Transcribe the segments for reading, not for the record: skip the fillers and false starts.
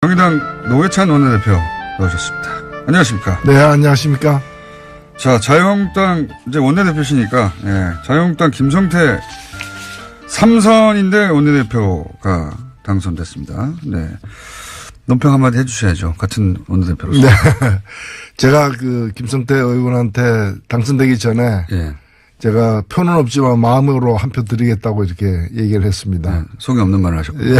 정의당 노회찬 원내대표 나오셨습니다. 안녕하십니까? 네, 안녕하십니까? 자, 자유한국당 이제 원내대표시니까, 예, 자유한국당 김성태 3선인데 원내대표가 당선됐습니다. 네. 논평 한마디 해주셔야죠. 같은 원내대표로서. 네. 제가 그 김성태 의원한테 당선되기 전에 예. 제가 표는 없지만 마음으로 한 표 드리겠다고 이렇게 얘기를 했습니다. 네, 속이 없는 말을 하셨고. 예.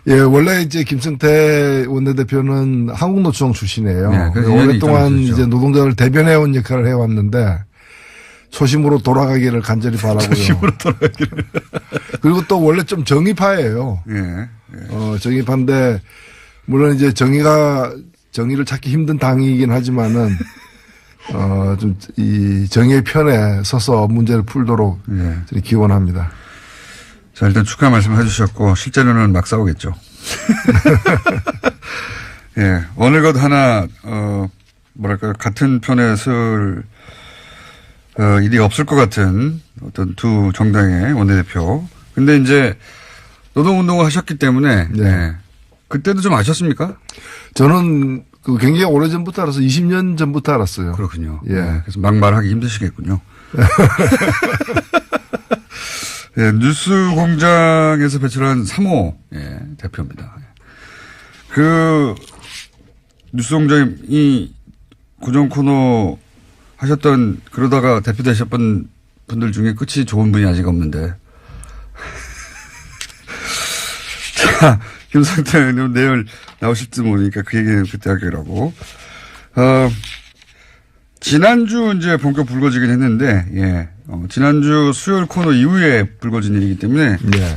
예, 원래 이제 김성태 원내대표는 한국노총 출신이에요. 네, 오랫동안 이제 노동자를 대변해온 역할을 해왔는데 소심으로 돌아가기를 간절히 바라고요. 소심으로 돌아가기를. 그리고 또 원래 좀 정의파예요. 예. 예. 정의파인데 물론 이제 정의를 찾기 힘든 당이긴 하지만은 좀 이 정의의 편에 서서 문제를 풀도록 예. 기원합니다. 자, 일단 축하 말씀 해주셨고, 실제로는 막 싸우겠죠. 예. 어느 것 하나, 뭐랄까, 같은 편에 설, 일이 없을 것 같은 어떤 두 정당의 원내대표. 근데 이제 노동운동을 하셨기 때문에, 네. 예. 그때도 좀 아셨습니까? 저는 그 굉장히 오래 전부터 알아서 20년 전부터 알았어요. 그렇군요. 예. 예. 그래서 막 말하기 힘드시겠군요. 예, 뉴스 공장에서 배출한 3호 예, 대표입니다. 그 뉴스 공장이 고정 코너 하셨던 그러다가 대표 되셨던 분들 중에 끝이 좋은 분이 아직 없는데. 자, 김성태 의원 내일 나오실지 모르니까 그 얘기는 그때 하기라고. 지난주 이제 본격 불거지긴 했는데, 예. 지난주 수요일 코너 이후에 불거진 일이기 때문에, 네.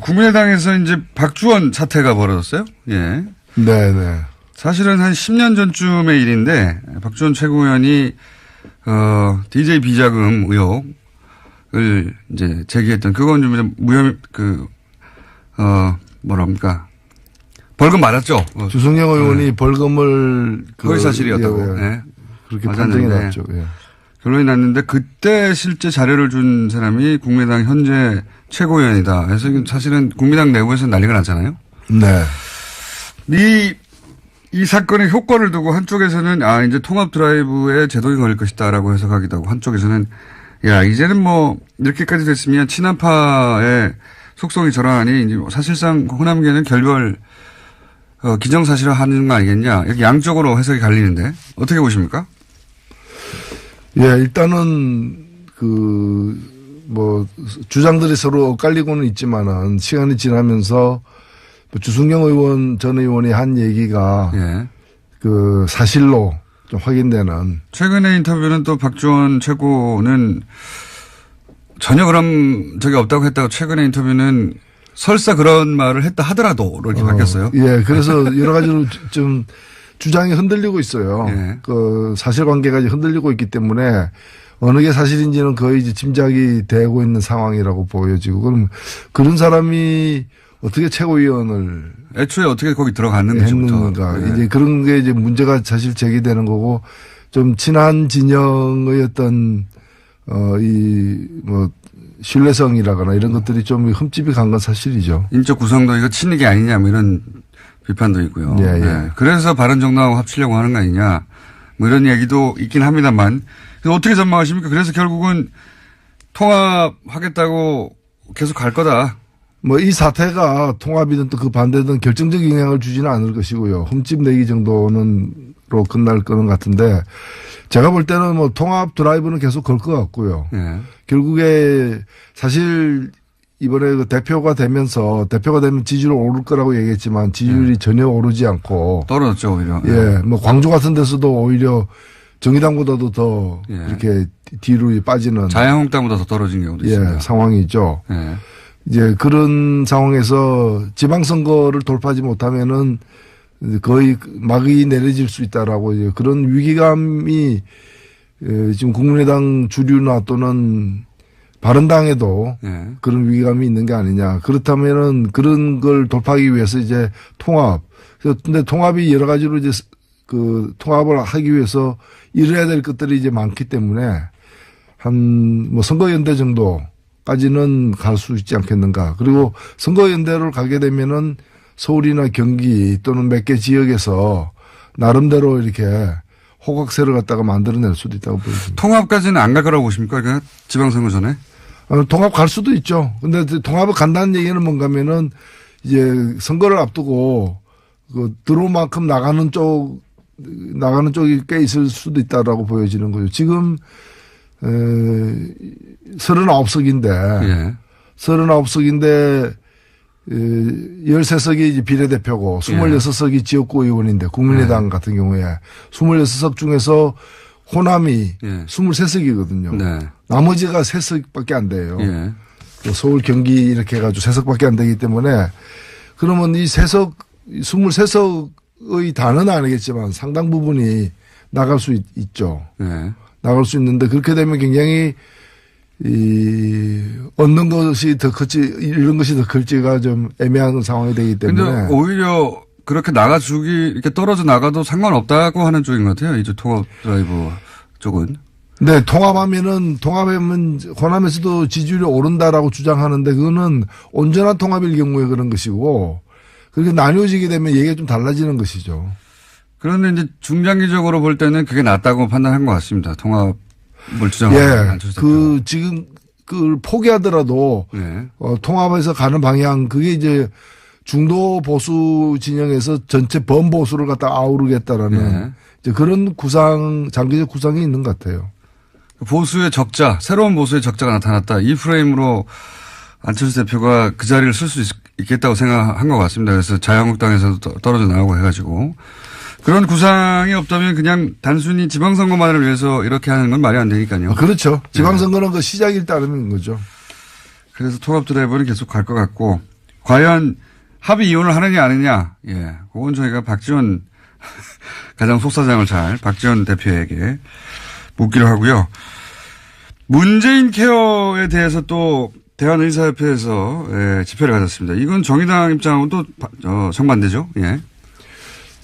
국민의당에서 이제 박주원 사태가 벌어졌어요. 예. 네, 네. 사실은 한 10년 전쯤의 일인데, 박주원 최고위원이, DJ 비자금 의혹을 이제 제기했던, 그건 좀 뭐랍니까. 벌금 맞았죠. 주승영 의원이 벌금을 거의 사실이었다고. 예, 예. 그렇게 판정이 났죠. 예. 결론이 났는데 그때 실제 자료를 준 사람이 국민의당 현재 최고위원이다. 그래서 사실은 국민의당 내부에서 난리가 났잖아요. 네. 이 사건의 효과를 두고 한쪽에서는 이제 통합 드라이브에 제동이 걸릴 것이다라고 해석하기도 하고 한쪽에서는 이제는 뭐 이렇게까지 됐으면 친한파의 속성이 저러하니 이제 사실상 호남계는 결별 기정사실화하는 거 아니겠냐. 이렇게 양쪽으로 해석이 갈리는데 어떻게 보십니까? 예, 일단은 주장들이 서로 엇갈리고는 있지만은 시간이 지나면서 주승영 의원 전 의원이 한 얘기가 예. 사실로 좀 확인되는. 최근의 인터뷰는 또 박주원 최고는 전혀 그런 적이 없다고 했다고 최근의 인터뷰는 설사 그런 말을 했다 하더라도 이렇게 바뀌었어요. 예, 그래서 여러 가지로 좀 주장이 흔들리고 있어요. 예. 사실관계가 흔들리고 있기 때문에 어느 게 사실인지는 거의 이제 짐작이 되고 있는 상황이라고 보여지고 그럼 그런 사람이 어떻게 최고위원을 애초에 어떻게 거기 들어갔는지부터. 예. 이제 그런 게 이제 문제가 사실 제기되는 거고 좀 친한 진영의 어떤 신뢰성이라거나 이런 것들이 좀 흠집이 간 건 사실이죠. 인적 구성도 이거 친이게 아니냐 뭐 이런 비판도 있고요. 예, 예. 네. 그래서 바른정당하고 합치려고 하는 거 아니냐 뭐 이런 얘기도 있긴 합니다만 어떻게 전망하십니까? 그래서 결국은 통합하겠다고 계속 갈 거다. 이 사태가 통합이든 또 그 반대든 결정적 영향을 주지는 않을 것이고요. 흠집 내기 정도는로 끝날 거는 같은데 제가 볼 때는 통합 드라이브는 계속 걸 것 같고요. 예. 결국에 사실 이번에 대표가 되면 지지율이 오를 거라고 얘기했지만 지지율이 전혀 오르지 않고 떨어졌죠, 오히려. 예. 광주 같은 데서도 오히려 정의당보다도 더 예. 이렇게 뒤로 빠지는 자유한국당보다 더 떨어진 경우도 있습니다. 상황이죠. 예. 이제 그런 상황에서 지방선거를 돌파하지 못하면은 거의 막이 내려질 수 있다라고 이제 그런 위기감이 지금 국민의당 주류나 또는 바른당에도 예. 그런 위기감이 있는 게 아니냐. 그렇다면은 그런 걸 돌파하기 위해서 이제 통합. 근데 통합이 여러 가지로 이제 통합을 하기 위해서 이뤄야 될 것들이 이제 많기 때문에 선거연대 정도 까지는 갈 수 있지 않겠는가. 그리고 선거연대를 가게 되면은 서울이나 경기 또는 몇 개 지역에서 나름대로 이렇게 호각세를 갖다가 만들어낼 수도 있다고 보입니다. 통합까지는 안 갈 거라고 보십니까? 그러니까 지방선거 전에? 통합 갈 수도 있죠. 근데 통합을 간다는 얘기는 뭔가 하면은 이제 선거를 앞두고 그 들어올 만큼 나가는 쪽이 꽤 있을 수도 있다라고 보여지는 거죠. 지금 39석인데 예. 39석인데 13석이 이제 비례대표고 26석이 지역구 의원인데 국민의당 같은 경우에 26석 중에서 호남이 23석이거든요. 네. 나머지가 3석밖에 안 돼요. 예. 서울 경기 이렇게 해가지고 3석밖에 안 되기 때문에 그러면 이 23석의 다는 아니겠지만 상당 부분이 나갈 수 있죠. 예. 나갈 수 있는데 그렇게 되면 굉장히 얻는 것이 더 클지 이런 것이 더 클지가 좀 애매한 상황이 되기 때문에. 근데 오히려 그렇게 나가주기 이렇게 떨어져 나가도 상관없다고 하는 쪽인 것 같아요. 이제 통합 드라이브 쪽은. 네, 통합하면 호남에서도 지지율이 오른다라고 주장하는데 그거는 온전한 통합일 경우에 그런 것이고 그렇게 나뉘어지게 되면 얘기가 좀 달라지는 것이죠. 그런데 이제 중장기적으로 볼 때는 그게 낫다고 판단한 것 같습니다. 통합을 주장하는 안철수 대표. 지금 그 포기하더라도 네. 통합에서 가는 방향 그게 이제 중도 보수 진영에서 전체 범보수를 갖다 아우르겠다라는 이제 그런 장기적 구상이 있는 것 같아요. 보수의 적자, 새로운 보수의 적자가 나타났다. 이 프레임으로 안철수 대표가 그 자리를 쓸 수 있겠다고 생각한 것 같습니다. 그래서 자유한국당에서도 떨어져 나오고 해가지고. 그런 구상이 없다면 그냥 단순히 지방선거만을 위해서 이렇게 하는 건 말이 안 되니까요. 그렇죠. 지방선거는 그 시작일 따름인 거죠. 그래서 통합 드라이브는 계속 갈 것 같고 과연 합의 이혼을 하느냐 안 하느냐. 예. 그건 저희가 박지원 가장 속사정을 박지원 대표에게 묻기로 하고요. 문재인 케어에 대해서 또 대한의사협회에서 집회를 가졌습니다. 이건 정의당 입장하고 또 정반대죠. 예.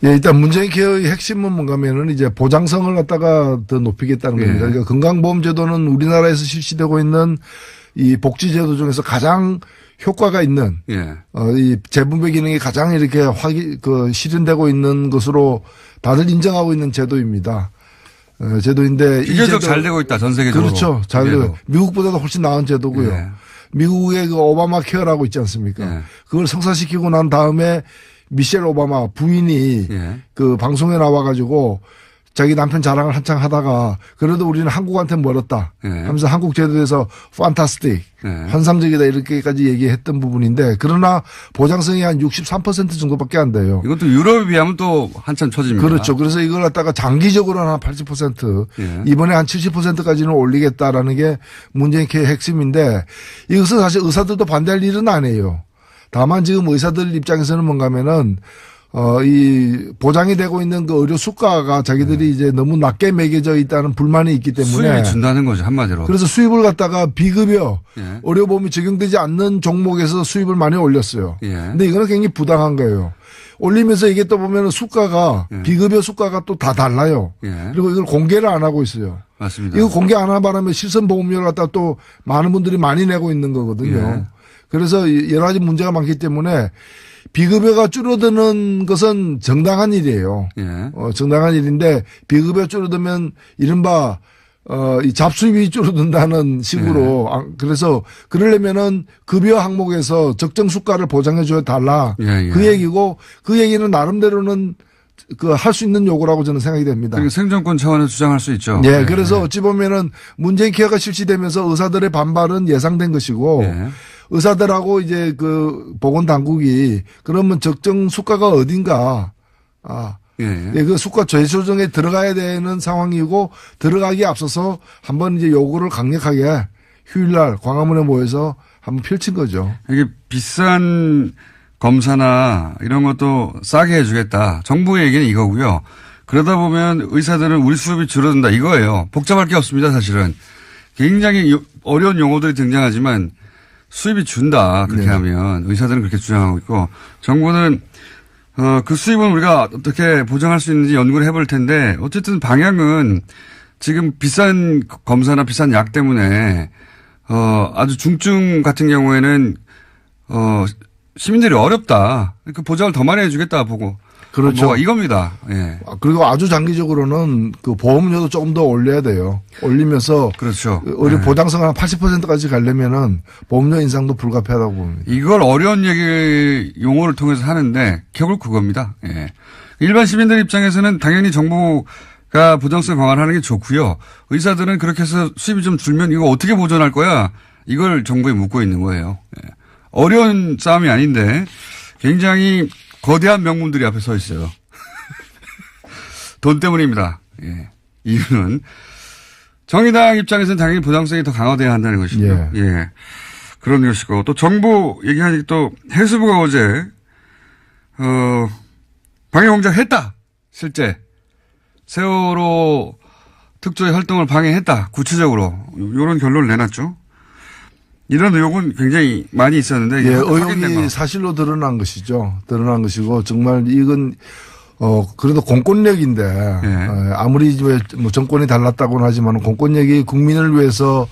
예, 일단 문재인 케어의 핵심은 뭔가 하면은 이제 보장성을 갖다가 더 높이겠다는 겁니다. 그러니까 건강보험제도는 우리나라에서 실시되고 있는 이 복지제도 중에서 가장 효과가 있는 이 재분배 기능이 가장 이렇게 실현되고 있는 것으로 다들 인정하고 있는 제도입니다. 제도인데 비교적 잘 되고 있다 전 세계적으로. 그렇죠. 잘 되고 미국보다도 훨씬 나은 제도고요. 미국의 그 오바마 케어라고 있지 않습니까? 그걸 성사시키고 난 다음에 미셸 오바마 부인이 그 방송에 나와가지고 자기 남편 자랑을 한창 하다가 그래도 우리는 한국한테 멀었다 하면서 한국 제도에서 판타스틱 환상적이다 이렇게까지 얘기했던 부분인데 그러나 보장성이 한 63% 정도밖에 안 돼요. 이것도 유럽에 비하면 또 한참 처집니다. 그렇죠. 그래서 이걸 갖다가 장기적으로 한 80% 이번에 한 70%까지는 올리겠다라는 게 문재인 케어의 핵심인데 이것은 사실 의사들도 반대할 일은 아니에요. 다만 지금 의사들 입장에서는 뭔가 하면은 이 보장이 되고 있는 그 의료 수가가 자기들이 이제 너무 낮게 매겨져 있다는 불만이 있기 때문에 수입이 준다는 거죠 한마디로. 그래서 수입을 갖다가 비급여 의료보험이 적용되지 않는 종목에서 수입을 많이 올렸어요. 근데 이거는 굉장히 부당한 거예요. 올리면서 이게 또 보면 수가가 비급여 수가가 또 다 달라요. 그리고 이걸 공개를 안 하고 있어요. 맞습니다. 이거 공개 안 하는 바람에 실손보험료를 갖다 또 많은 분들이 많이 내고 있는 거거든요. 그래서 여러 가지 문제가 많기 때문에 비급여가 줄어드는 것은 정당한 일이에요. 정당한 일인데 비급여 줄어들면 이른바 이 잡수입이 줄어든다는 식으로 그래서 그러려면은 급여 항목에서 적정 수가를 보장해 줘야 달라. 그 얘기고 그 얘기는 나름대로는 그 할 수 있는 요구라고 저는 생각이 됩니다. 그러니까 생존권 차원에서 주장할 수 있죠. 그래서 어찌 보면은 문재인 케어가 실시되면서 의사들의 반발은 예상된 것이고 의사들하고 이제 그 보건당국이 그러면 적정 수가가 어딘가 그 수가 재조정에 들어가야 되는 상황이고 들어가기에 앞서서 한번 이제 요구를 강력하게 휴일날 광화문에 모여서 한번 펼친 거죠. 이게 비싼 검사나 이런 것도 싸게 해주겠다. 정부의 얘기는 이거고요. 그러다 보면 의사들은 우리 수입이 줄어든다 이거예요. 복잡할 게 없습니다 사실은. 굉장히 어려운 용어들이 등장하지만 수입이 준다 그렇게 하면 의사들은 그렇게 주장하고 있고 정부는 그 수입은 우리가 어떻게 보장할 수 있는지 연구를 해볼 텐데 어쨌든 방향은 지금 비싼 검사나 비싼 약 때문에 아주 중증 같은 경우에는 시민들이 어렵다. 그 보장을 더 많이 해주겠다 보고. 그렇죠. 뭐 이겁니다. 예. 그리고 아주 장기적으로는 그 보험료도 조금 더 올려야 돼요. 올리면서 그렇죠. 우리 보장성 한 80%까지 가려면은 보험료 인상도 불가피하다고 봅니다. 이걸 어려운 얘기 용어를 통해서 하는데 결국 그겁니다. 예. 일반 시민들 입장에서는 당연히 정부가 보장성 강화하는 게 좋고요. 의사들은 그렇게 해서 수입이 좀 줄면 이거 어떻게 보존할 거야? 이걸 정부에 묻고 있는 거예요. 예. 어려운 싸움이 아닌데 굉장히 거대한 명문들이 앞에 서 있어요. 돈 때문입니다. 예. 이유는 정의당 입장에서는 당연히 보장성이 더 강화돼야 한다는 것이고요. 예. 예. 그런 것이고 또 정부 얘기하니까 또 해수부가 어제 방해공작 했다. 실제 세월호 특조의 활동을 방해했다. 구체적으로 이런 결론을 내놨죠. 이런 의혹은 굉장히 많이 있었는데. 예, 의혹이 사실로 드러난 것이죠. 드러난 것이고 정말 이건 그래도 공권력인데 예. 아무리 뭐 정권이 달랐다고는 하지만 공권력이 국민을 위해서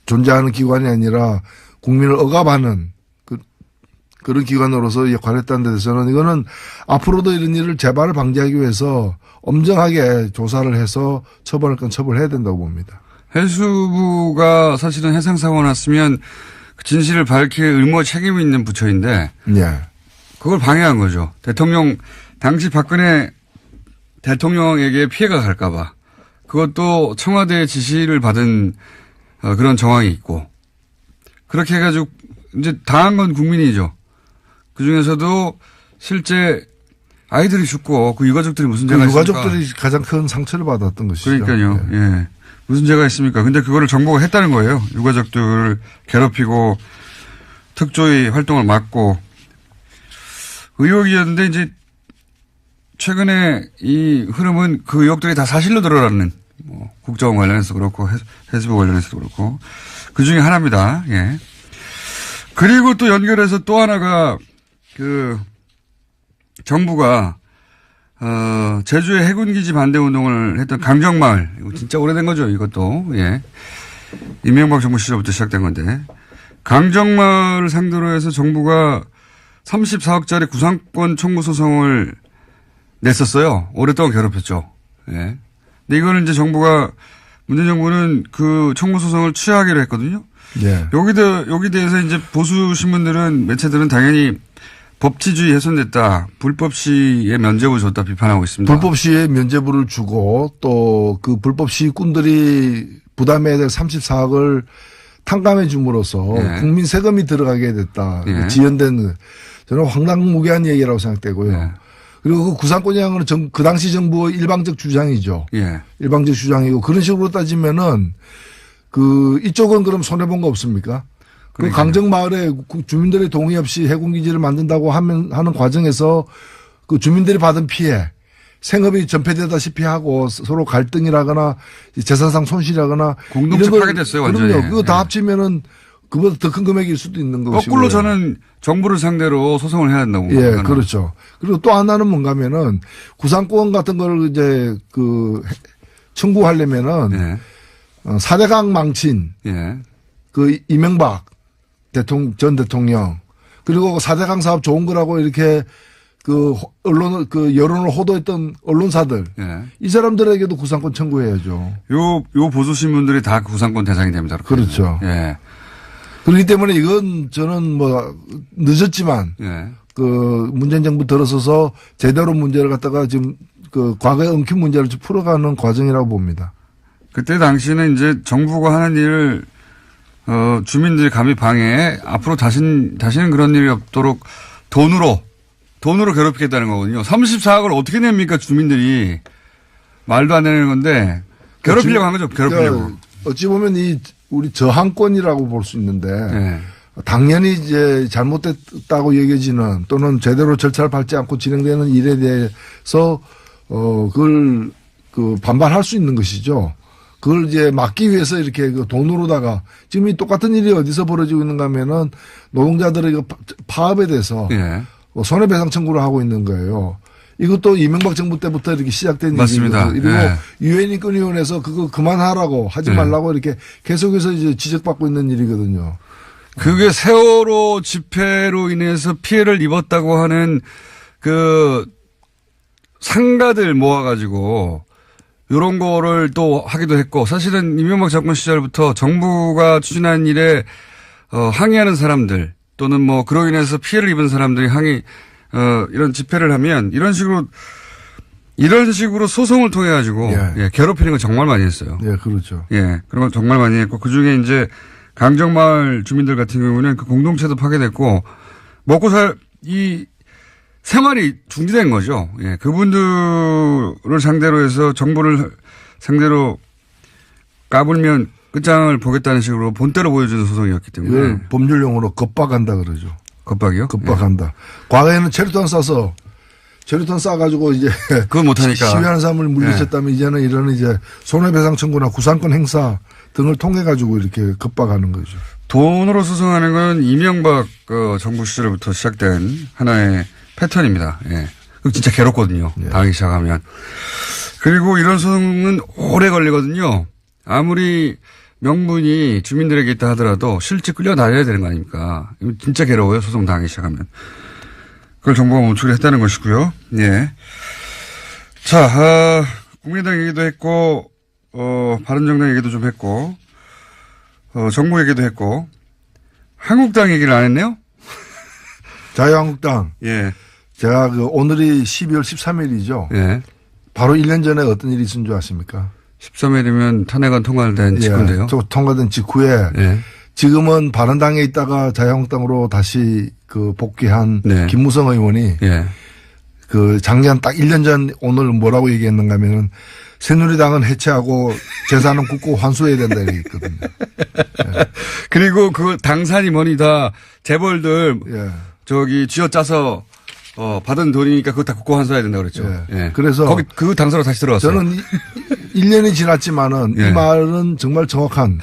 존재하는 기관이 아니라 국민을 억압하는 그런 기관으로서 역할을 했다는 데 대해서는 이거는 앞으로도 이런 일을 재발을 방지하기 위해서 엄정하게 조사를 해서 처벌할 건 처벌해야 된다고 봅니다. 해수부가 사실은 해상사고가 났으면 그 진실을 밝힐 의무 책임이 있는 부처인데 예. 그걸 방해한 거죠. 당시 박근혜 대통령에게 피해가 갈까 봐. 그것도 청와대의 지시를 받은 그런 정황이 있고 그렇게 해가지고 이제 당한 건 국민이죠. 그중에서도 실제 아이들이 죽고 그 유가족들이 무슨 죄가 있습니까? 유가족들이 가장 큰 상처를 받았던 것이죠. 그러니까요. 예. 예. 무슨 죄가 있습니까? 근데 그거를 정부가 했다는 거예요. 유가족들을 괴롭히고 특조위 활동을 막고 의혹이었는데 이제 최근에 이 흐름은 그 의혹들이 다 사실로 드러나는 뭐 국정원 관련해서 그렇고 해수부 관련해서도 그렇고 그 중에 하나입니다. 예. 그리고 또 연결해서 또 하나가 그 정부가 제주의 해군기지 반대 운동을 했던 강정마을. 이거 진짜 오래된 거죠, 이것도. 예. 이명박 정부 시절부터 시작된 건데. 강정마을을 상대로 해서 정부가 34억짜리 구상권 청구 소송을 냈었어요. 오랫동안 괴롭혔죠. 예. 근데 이거는 이제 문재인 정부는 그 청구 소송을 취하하기로 했거든요. 예. 여기 대해서 이제 보수 신문들은, 매체들은 당연히 법치주의 훼손됐다. 불법 시에 면죄부 줬다 비판하고 있습니다. 불법 시에 면죄부를 주고 또 그 불법 시꾼들이 부담해야 될 34억을 탕감해 줌으로써 예. 국민 세금이 들어가게 됐다. 예. 지연된 저는 황당무계한 얘기라고 생각되고요. 예. 그리고 그 구상권이라는 건 그 당시 정부의 일방적 주장이죠. 예. 일방적 주장이고 그런 식으로 따지면은 이쪽은 그럼 손해본 거 없습니까? 그 강정마을에 주민들의 동의 없이 해군기지를 만든다고 하는 과정에서 그 주민들이 받은 피해, 생업이 전폐되다시피 하고 서로 갈등이라거나 재산상 손실이라거나 공동체 파괴됐어요, 완전히. 그럼요. 그거 다 합치면은 그보다 더 큰 금액일 수도 있는 것이고요. 거꾸로 저는 정부를 상대로 소송을 해야 된다고 예, 봅니다. 그렇죠. 그리고 또 하나는 뭔가면은 구상권 같은 걸 이제 청구하려면은 예. 4대강 망친 예. 이명박 전 대통령 그리고 4대강 사업 좋은 거라고 이렇게 여론을 호도했던 언론사들 예. 이 사람들에게도 구상권 청구해야죠. 요 보수신문들이 다 구상권 대상이 됩니다. 그렇죠. 예. 그렇기 때문에 이건 저는 뭐 늦었지만 예. 문재인 정부 들어서서 제대로 문제를 갖다가 지금 과거에 엉킨 문제를 좀 풀어가는 과정이라고 봅니다. 그때 당시는 이제 정부가 하는 일을 주민들이 감히 방해해 앞으로 다시는 그런 일이 없도록 돈으로 괴롭히겠다는 거거든요. 34억을 어떻게 냅니까 주민들이. 말도 안 되는 건데 괴롭히려고 한 거죠. 괴롭히려고. 어찌 보면 우리 저항권이라고 볼 수 있는데 예. 당연히 이제 잘못됐다고 여겨지는 또는 제대로 절차를 밟지 않고 진행되는 일에 대해서 그걸 반발할 수 있는 것이죠. 그걸 이제 막기 위해서 이렇게 돈으로다가 지금 이 똑같은 일이 어디서 벌어지고 있는가 하면은 노동자들의 파업에 대해서 예. 손해배상 청구를 하고 있는 거예요. 이것도 이명박 정부 때부터 이렇게 시작된 맞습니다. 일이거든요. 그리고 예. 유엔 인권위원회에서 그거 그만하라고 하지 예. 말라고 이렇게 계속해서 이제 지적받고 있는 일이거든요. 그게 세월호 집회로 인해서 피해를 입었다고 하는 그 상가들 모아가지고 이런 거를 또 하기도 했고 사실은 이명박 정권 시절부터 정부가 추진한 일에 항의하는 사람들 또는 뭐 그로 인해서 피해를 입은 사람들이 이런 집회를 하면 이런 식으로 소송을 통해 가지고 예. 괴롭히는 걸 정말 많이 했어요. 예, 그렇죠. 예, 그런 걸 정말 많이 했고 그 중에 이제 강정마을 주민들 같은 경우는 그 공동체도 파괴됐고 먹고 이 생활이 중지된 거죠. 예, 그분들을 상대로 해서 정부를 상대로 까불면 끝장을 보겠다는 식으로 본때로 보여주는 소송이었기 때문에. 이걸 법률용어로 겁박한다 그러죠. 겁박이요? 겁박한다. 예. 과거에는 체류탄 쏴가지고 이제 그건 못하니까. 시위하는 사람을 물리쳤다면 이제는 이런 이제 손해배상 청구나 구상권 행사 등을 통해 가지고 이렇게 겁박하는 거죠. 돈으로 소송하는 건 이명박 정부 시절부터 시작된 하나의 패턴입니다. 예. 그 진짜 괴롭거든요. 예. 당하기 시작하면. 그리고 이런 소송은 오래 걸리거든요. 아무리 명분이 주민들에게 있다 하더라도 실제 끌려다녀야 되는 거 아닙니까? 이거 진짜 괴로워요. 소송 당하기 시작하면. 그걸 정부가 멈추기로 했다는 것이고요. 예. 자, 국민의당 얘기도 했고, 바른정당 얘기도 좀 했고, 정부 얘기도 했고, 한국당 얘기를 안 했네요? 자유한국당. 예. 제가 오늘이 12월 13일이죠. 예. 바로 1년 전에 어떤 일이 있은 줄 아십니까? 13일이면 탄핵안 통과된 직후인데요. 저 통과된 직후에 예. 지금은 바른당에 있다가 자유한국당으로 다시 복귀한 네. 김무성 의원이 예. 작년 딱 1년 전 오늘 뭐라고 얘기했는가 하면은 새누리당은 해체하고 재산은 굳고 환수해야 된다 이랬거든요. 예. 그리고 그 당산이 뭐니 다 재벌들 예. 쥐어짜서 받은 돈이니까 그거 다 국고 환수해야 된다고 그랬죠. 예. 예. 그래서 거기 그 당사로 다시 들어왔어요. 저는 1년이 지났지만은 예. 이 말은 정말 정확한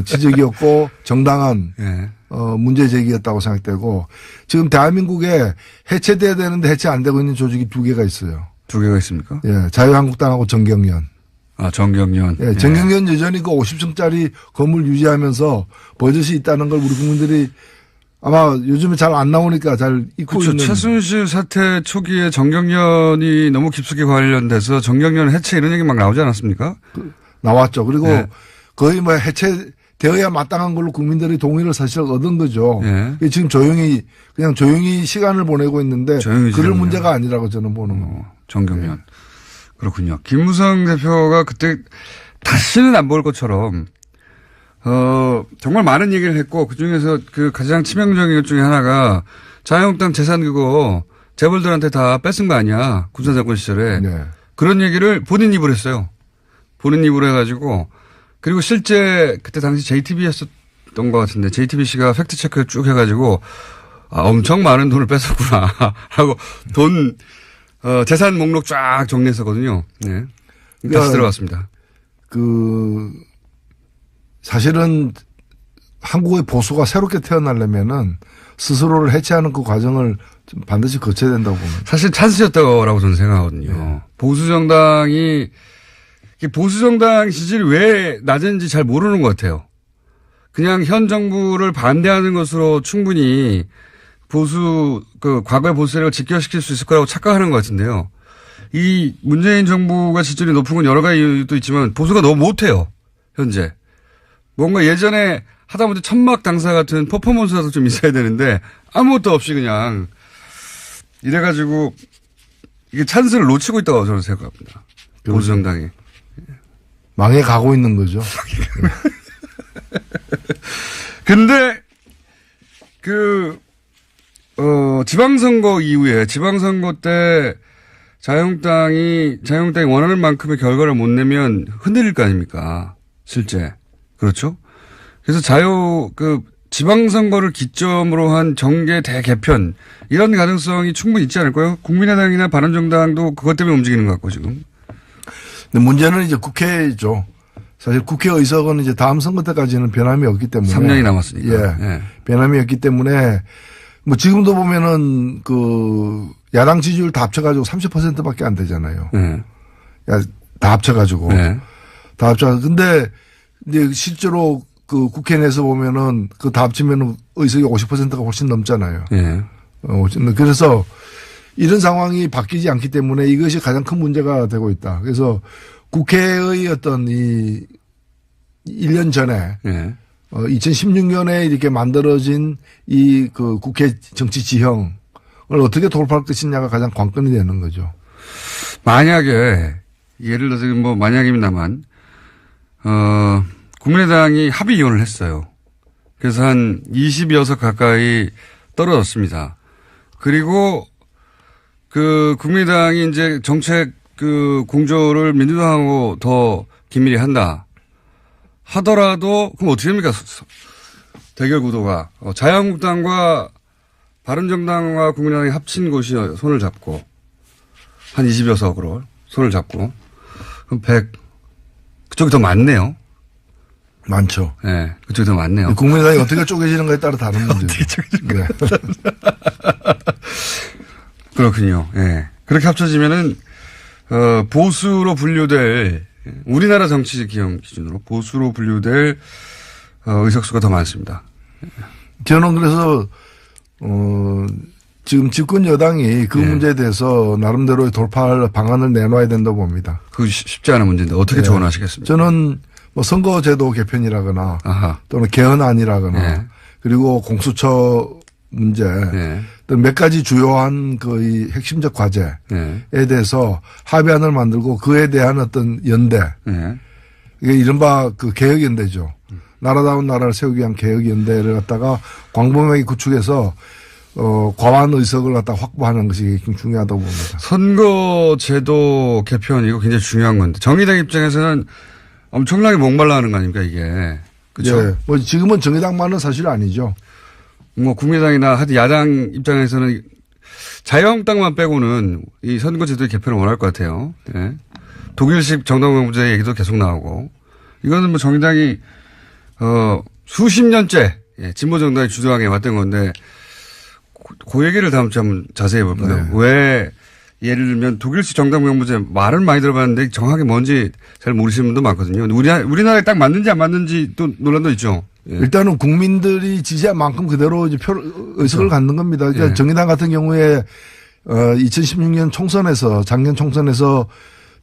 지적이었고 정당한 예. 문제 제기였다고 생각되고 지금 대한민국에 해체돼야 되는데 해체 안 되고 있는 조직이 두 개가 있어요. 두 개가 있습니까? 예, 자유한국당하고 정경련. 아, 정경련. 예, 정경련 여전히 그 50층짜리 건물 유지하면서 버젓이 있다는 걸 우리 국민들이 아마 요즘에 잘 안 나오니까 잘 잊고 그렇죠. 있는. 최순실 사태 초기에 정경련이 너무 깊숙이 관련돼서 정경련 해체 이런 얘기 막 나오지 않았습니까? 나왔죠. 그리고 예. 거의 뭐 해체되어야 마땅한 걸로 국민들의 동의를 사실 얻은 거죠. 예. 지금 그냥 조용히 시간을 보내고 있는데 그럴 지내군요. 문제가 아니라고 저는 보는 겁니다. 정경련. 그렇군요. 김무성 대표가 그때 다시는 안 볼 것처럼 정말 많은 얘기를 했고 그중에서 그 가장 치명적인 것 중에 하나가 자유한국당 재산 그거 재벌들한테 다 뺏은 거 아니야. 군사정권 시절에. 네. 그런 얘기를 본인 입으로 했어요. 본인 입으로 해가지고 그리고 실제 그때 당시 JTBC였던 것 같은데 JTBC가 팩트체크를 쭉 해가지고 엄청 많은 돈을 뺏었구나 하고 재산 목록 쫙 정리했었거든요. 네. 다시 들어갔습니다. 사실은 한국의 보수가 새롭게 태어나려면은 스스로를 해체하는 그 과정을 좀 반드시 거쳐야 된다고 봅니다. 사실 찬스였다고 저는 생각하거든요. 네. 보수정당 지지율이 왜 낮은지 잘 모르는 것 같아요. 그냥 현 정부를 반대하는 것으로 충분히 과거의 보수 세력을 직결시킬 수 있을 거라고 착각하는 것 같은데요. 이 문재인 정부가 지지율이 높은 건 여러 가지 이유도 있지만 보수가 너무 못해요. 현재. 뭔가 예전에 하다못해 천막 당사 같은 퍼포먼스라도 좀 있어야 되는데 아무것도 없이 그냥 이래가지고 이게 찬스를 놓치고 있다고 저는 생각합니다. 보수정당이. 망해 가고 있는 거죠. 근데 지방선거 이후에 지방선거 때 자유한국당이 원하는 만큼의 결과를 못 내면 흔들릴 거 아닙니까? 실제. 그렇죠? 그래서 지방선거를 기점으로 한 정계 대개편 이런 가능성이 충분히 있지 않을까요? 국민의당이나 바른정당도 그것 때문에 움직이는 것 같고 지금. 근데 문제는 이제 국회죠. 사실 국회 의석은 이제 다음 선거 때까지는 변함이 없기 때문에. 3년이 남았으니까. 예. 변함이 없기 때문에 뭐 지금도 보면은 야당 지지율 다 합쳐가지고 30%밖에 안 되잖아요. 네. 다 합쳐가지고. 네. 다 합쳐가지고. 근데 이제 실제로 그 국회 내에서 보면은 그 다 합치면은 의석이 50%가 훨씬 넘잖아요. 네. 그래서 이런 상황이 바뀌지 않기 때문에 이것이 가장 큰 문제가 되고 있다. 그래서 국회의 어떤 이 1년 전에 네. 2016년에 이렇게 만들어진 이 그 국회 정치 지형을 어떻게 돌파할 것이냐가 가장 관건이 되는 거죠. 만약에 예를 들어서 뭐 만약입니다만 국민의당이 합의 이혼을 했어요. 그래서 한 20여석 가까이 떨어졌습니다. 그리고 그 국민의당이 이제 정책 그 공조를 민주당하고 더 긴밀히 한다 하더라도 그럼 어떻게 됩니까? 대결 구도가 자유한국당과 바른정당과 국민의당이 합친 곳이 손을 잡고 한 20여석으로 손을 잡고 그럼 100 그쪽이 더 많네요. 많죠. 네, 그쪽이 더 많네요. 국민의당이 어떻게 쪼개지는가에 따라 다른 문제죠. 네. 그렇군요. 예. 네. 그렇게 합쳐지면은 보수로 분류될 우리나라 정치 기형 기준으로 보수로 분류될 의석수가 더 많습니다. 저는 그래서 지금 집권 여당이 그 문제에 대해서 나름대로의 돌파할 방안을 내놔야 된다고 봅니다. 그 쉽지 않은 문제인데 어떻게 조언하시겠습니까? 저는 뭐 선거제도 개편이라거나 아하. 또는 개헌안이라거나 그리고 공수처 문제 또 몇 가지 주요한 그 핵심적 과제에 대해서 합의안을 만들고 그에 대한 어떤 연대 이게 이른바 그 개혁연대죠. 나라다운 나라를 세우기 위한 개혁연대를 갖다가 광범위하게 구축해서 과반 의석을 갖다 확보하는 것이 굉장히 중요하다고 봅니다. 선거제도 개편 이거 굉장히 중요한 건데 정의당 입장에서는 엄청나게 목말라 하는 거 아닙니까 이게. 그렇죠. 예. 뭐 지금은 정의당만은 사실 아니죠. 뭐 국민의당이나 하여튼 야당 입장에서는 자유한국당만 빼고는 이 선거제도의 개편을 원할 것 같아요. 예. 독일식 정당명부제 얘기도 계속 나오고 이거는 뭐 정의당이 수십 년째 진보 정당이 주도하게 왔던 건데 그 얘기를 다음 주에 한번 자세히 해볼까요? 네. 왜 예를 들면 독일식 정당명부제 말은 많이 들어봤는데 정확히 뭔지 잘 모르시는 분도 많거든요. 우리나라에 딱 맞는지 안 맞는지 또 논란도 있죠. 예. 일단은 국민들이 지지한 만큼 그대로 이제 의석을 갖는 겁니다. 그러니까 정의당 같은 경우에 2016년 총선에서 작년 총선에서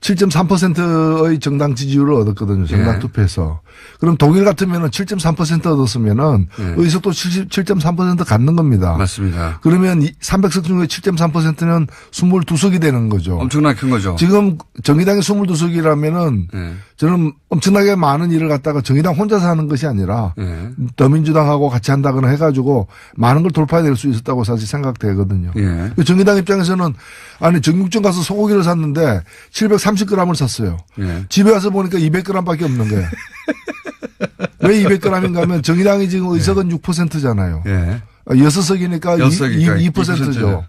7.3%의 정당 지지율을 얻었거든요. 정당 투표에서. 그럼 독일 같으면은 7.3% 얻었으면은 의석도 7.3% 갖는 겁니다. 맞습니다. 그러면 300석 중에 7.3%는 22석이 되는 거죠. 엄청나게 큰 거죠. 지금 정의당이 22석이라면은 저는 엄청나게 많은 일을 갖다가 정의당 혼자서 하는 것이 아니라 더민주당하고 같이 한다거나 해가지고 많은 걸 돌파해낼 수 있었다고 사실 생각되거든요. 정의당 입장에서는 아니 정육점 가서 소고기를 샀는데 730g을 샀어요. 집에 와서 보니까 200g밖에 없는 거예요. 왜 200g인가 하면 정의당이 지금 의석은 6%잖아요. 6석이니까 2%죠.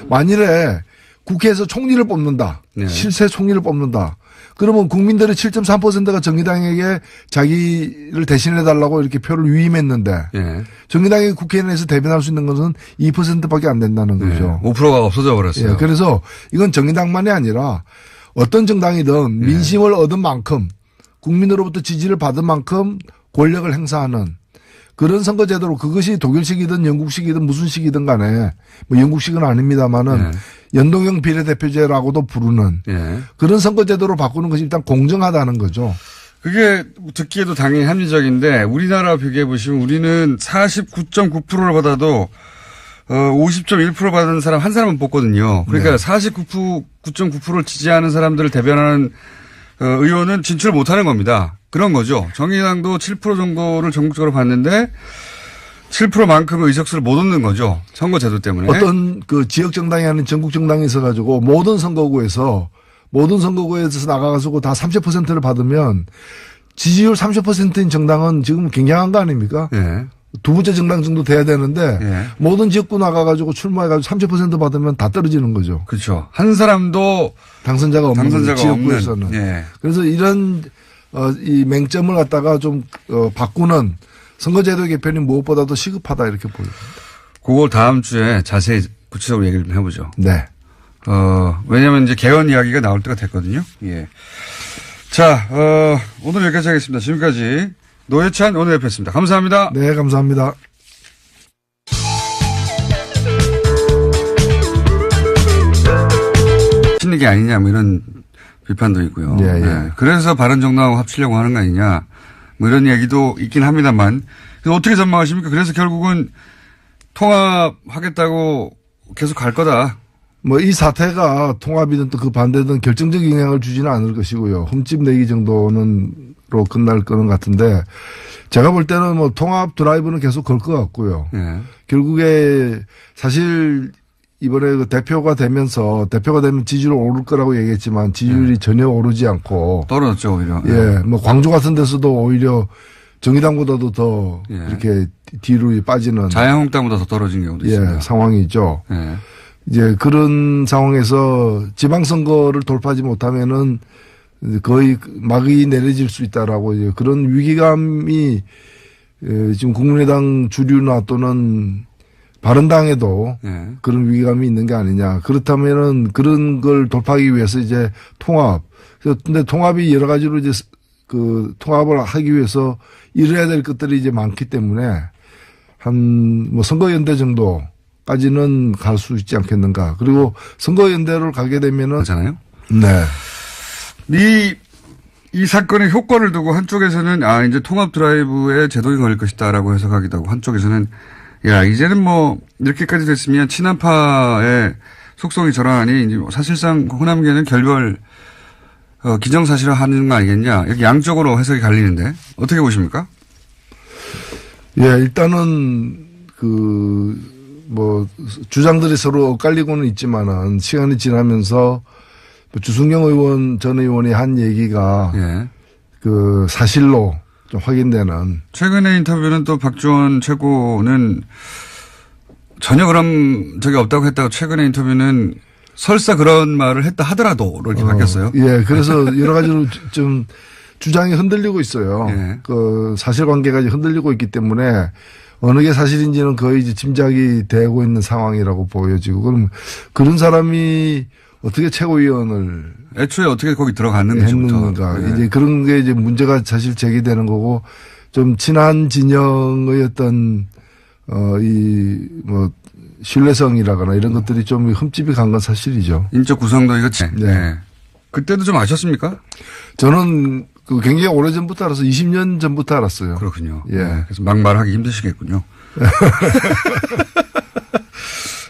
만일에 국회에서 총리를 뽑는다. 실세 총리를 뽑는다. 그러면 국민들의 7.3%가 정의당에게 자기를 대신해달라고 이렇게 표를 위임했는데 정의당이 국회 내에서 대변할 수 있는 것은 2%밖에 안 된다는 거죠. 5%가 없어져 버렸어요. 그래서 이건 정의당만이 아니라 어떤 정당이든 민심을 얻은 만큼 국민으로부터 지지를 받은 만큼 권력을 행사하는 그런 선거제도로 그것이 독일식이든 영국식이든 무슨 식이든 간에 뭐 영국식은 아닙니다만은 연동형 비례대표제라고도 부르는 그런 선거제도로 바꾸는 것이 일단 공정하다는 거죠. 그게 듣기에도 당연히 합리적인데 우리나라 비교해 보시면 우리는 49.9%를 받아도 50.1% 받은 사람 한 사람은 뽑거든요. 그러니까 49.9%를 지지하는 사람들을 대변하는 의원은 진출을 못하는 겁니다. 그런 거죠. 정의당도 7% 정도를 전국적으로 받는데 7%만큼의 의석수를 못 얻는 거죠. 선거제도 때문에. 어떤 그 지역 정당이 아닌 전국 정당이 있어가지고 모든 선거구에서 나가가지고 다 30%를 받으면 지지율 30%인 정당은 지금 굉장한 거 아닙니까? 두 번째 정당 정도 돼야 되는데 모든 지역구 나가가지고 출마해가지고 30% 받으면 다 떨어지는 거죠. 그렇죠. 한 사람도 당선자가 없는 지역구에서는. 없는. 그래서 이런 이 맹점을 갖다가 좀 바꾸는 선거제도 개편이 무엇보다도 시급하다 이렇게 보입니다. 그걸 다음 주에 자세히 구체적으로 얘기를 좀 해보죠. 네. 왜냐면 이제 개헌 이야기가 나올 때가 됐거든요. 예. 자, 오늘 여기까지 하겠습니다. 지금까지 노회찬 원내대표였습니다. 감사합니다. 네, 감사합니다. 신리기 아니냐, 뭐 이런 비판도 있고요. 예, 예. 네. 그래서 바른정당하고 합치려고 하는 거 아니냐, 뭐 이런 얘기도 있긴 합니다만, 그래서 어떻게 전망하십니까? 그래서 결국은 통합하겠다고 계속 갈 거다. 뭐 이 사태가 통합이든 또 그 반대든 결정적 영향을 주지는 않을 것이고요. 흠집 내기 정도는로 끝날 거는 같은데, 제가 볼 때는 뭐 통합 드라이브는 계속 걸 것 같고요. 예. 결국에 사실 이번에 그 대표가 되면 지지율 오를 거라고 얘기했지만 지지율이 전혀 오르지 않고 떨어졌죠, 오히려. 예, 뭐 광주 같은 데서도 오히려 정의당보다도 더 예. 이렇게 뒤로 빠지는 자유한국당보다 더 떨어진 경우도 있습니다. 상황이죠. 예. 이제 그런 상황에서 지방선거를 돌파하지 못하면은 거의 막이 내려질 수 있다라고 이제 그런 위기감이 지금 국민의당 주류나 또는 바른당에도 예. 그런 위기감이 있는 게 아니냐. 그렇다면은 그런 걸 돌파하기 위해서 이제 통합. 근데 통합이 여러 가지로 이제 그 통합을 하기 위해서 이뤄야 될 것들이 이제 많기 때문에 한 뭐 선거연대 정도까지는 갈 수 있지 않겠는가. 그리고 선거연대를 가게 되면은 그렇잖아요. 네. 이 사건의 효과를 두고 한쪽에서는 이제 통합 드라이브에 제동이 걸릴 것이다라고 해석하기도 하고 한쪽에서는 이제는 뭐 이렇게까지 됐으면 친한파의 속성이 저러하니 이제 사실상 호남계는 결별 기정사실화하는 거 아니겠냐. 이렇게 양쪽으로 해석이 갈리는데 어떻게 보십니까? 예, 일단은 뭐 주장들이 서로 엇갈리고는 있지만은 시간이 지나면서 주승용 의원 전 의원이 한 얘기가 예. 그 사실로 좀 확인되는. 최근의 인터뷰는 또 박지원 최고는 전혀 그런 적이 없다고 했다가 최근의 인터뷰는 설사 그런 말을 했다 하더라도 이렇게 바뀌었어요. 예, 그래서 여러 가지로 좀 주장이 흔들리고 있어요. 예. 그 사실관계가 이제 흔들리고 있기 때문에 어느 게 사실인지는 거의 이제 짐작이 되고 있는 상황이라고 보여지고 그럼 그런 사람이 어떻게 최고위원을 애초에 어떻게 거기 들어갔는지부터. 했는가. 네. 이제 그런 게 이제 문제가 사실 제기되는 거고 좀 친한 진영의 어떤 뭐 신뢰성이라거나 이런 것들이 좀 흠집이 간 건 사실이죠. 인적 구성도 이거 네. 그때도 좀 아셨습니까? 저는 그 굉장히 오래 전부터 알아서 20년 전부터 알았어요. 그렇군요. 예. 네. 그래서 막말하기 힘드시겠군요.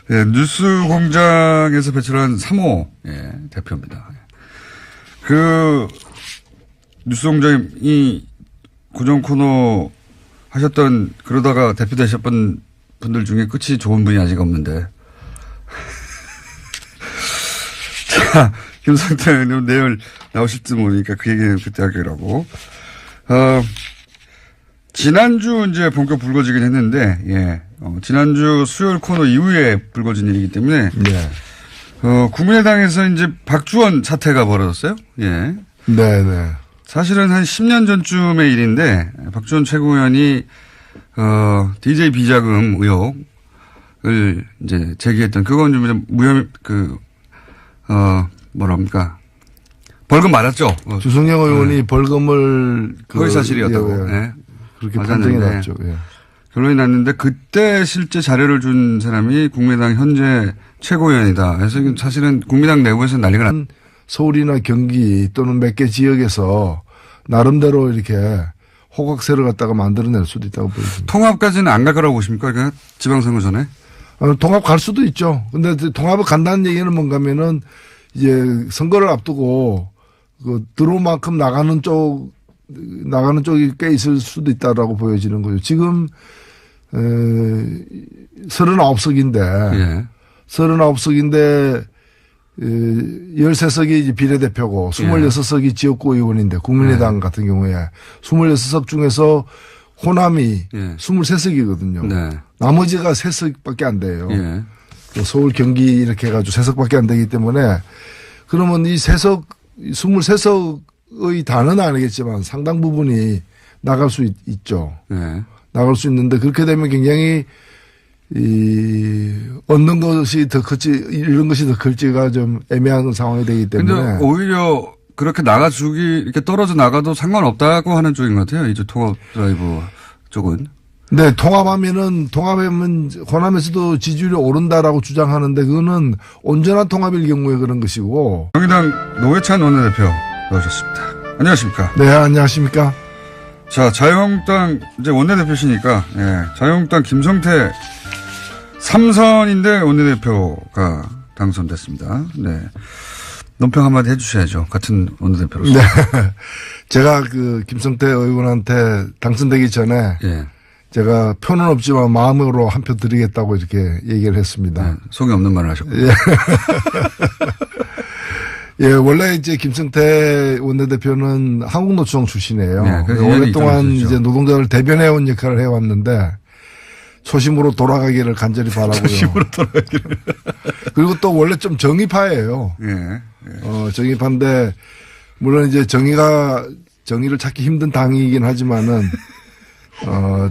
네, 뉴스 공장에서 배출한 3호 대표입니다. 그 뉴스 공장이 고정 코너 하셨던 그러다가 대표 되셨던 분들 중에 끝이 좋은 분이 아직 없는데. 자, 김성태 의원님 내일 나오실지 모르니까 그 얘기는 그때 하기라고. 지난주 이제 본격 불거지긴 했는데, 지난주 수요일 코너 이후에 불거진 일이기 때문에, 네. 국민의당에서 이제 박주원 사태가 벌어졌어요. 예. 네네. 사실은 한 10년 전쯤의 일인데, 박주원 최고위원이, DJ 비자금 의혹을 이제 제기했던, 그건 좀 뭐랍니까. 벌금 맞았죠. 주승용 의원이 벌금을 허위사실이었다고. 네. 그렇게 판정이 났죠. 예. 결론이 났는데 그때 실제 자료를 준 사람이 국민의당 현재 최고위원이다. 그래서 사실은 국민의당 내부에서 난리가 났. 서울이나 경기 또는 몇 개 지역에서 나름대로 이렇게 호각세를 갖다가 만들어낼 수도 있다고 보여집니다. 통합까지는 안 갈 거라고 보십니까? 그러니까 지방선거 전에? 통합 갈 수도 있죠. 근데 통합을 간다는 얘기는 뭔가 하면은 이제 선거를 앞두고 그 들어온 만큼 나가는 쪽이 꽤 있을 수도 있다라고 보여지는 거죠. 지금 39석인데 예. 39석인데 13석이 이제 비례대표고 26석이 지역구 의원인데 국민의당 같은 경우에 26석 중에서 호남이 23석이거든요. 네. 나머지가 3석밖에 안 돼요. 예. 서울, 경기 이렇게 해가지고 3석밖에 안 되기 때문에 그러면 이 23석의 다는 아니겠지만 상당 부분이 나갈 수 있죠. 예. 나갈 수 있는데 그렇게 되면 굉장히 얻는 것이 더 클지, 이런 것이 더 클지가 좀 애매한 상황이 되기 때문에. 근데 오히려 그렇게 이렇게 떨어져 나가도 상관없다고 하는 쪽인 것 같아요. 이제 통합 드라이브 쪽은. 네, 통합하면 호남에서도 지지율이 오른다라고 주장하는데 그거는 온전한 통합일 경우에 그런 것이고. 정의당 노회찬 원내대표 나오셨습니다. 안녕하십니까. 네, 안녕하십니까. 자, 자유한국당 이제 원내대표시니까, 예, 자유한국당 김성태 3선인데 원내대표가 당선됐습니다. 네. 논평 한마디 해주셔야죠. 같은 원내대표로서. 네. 제가 김성태 의원한테 당선되기 전에. 예. 제가 표는 없지만 마음으로 한 표 드리겠다고 이렇게 얘기를 했습니다. 네, 속이 없는 말을 하셨군요. 예. 예, 원래 이제 김성태 원내대표는 한국노총 출신이에요. 네, 그래서 오랫동안 있었죠. 이제 노동자를 대변해온 역할을 해왔는데 초심으로 돌아가기를 간절히 바라고요. 초심으로 돌아가기를. 그리고 또 원래 좀 정의파예요. 예. 예. 정의파인데 물론 이제 정의를 찾기 힘든 당이긴 하지만은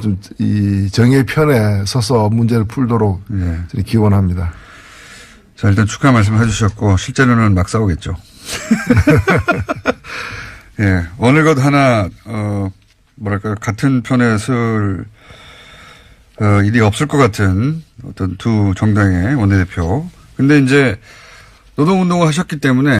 좀 이 정의의 편에 서서 문제를 풀도록 예. 기원합니다. 자, 일단 축하 말씀 해주셨고, 실제로는 막 싸우겠죠. 예. 어느 것 하나, 뭐랄까요, 같은 편에 설, 일이 없을 것 같은 어떤 두 정당의 원내대표. 근데 이제 노동운동을 하셨기 때문에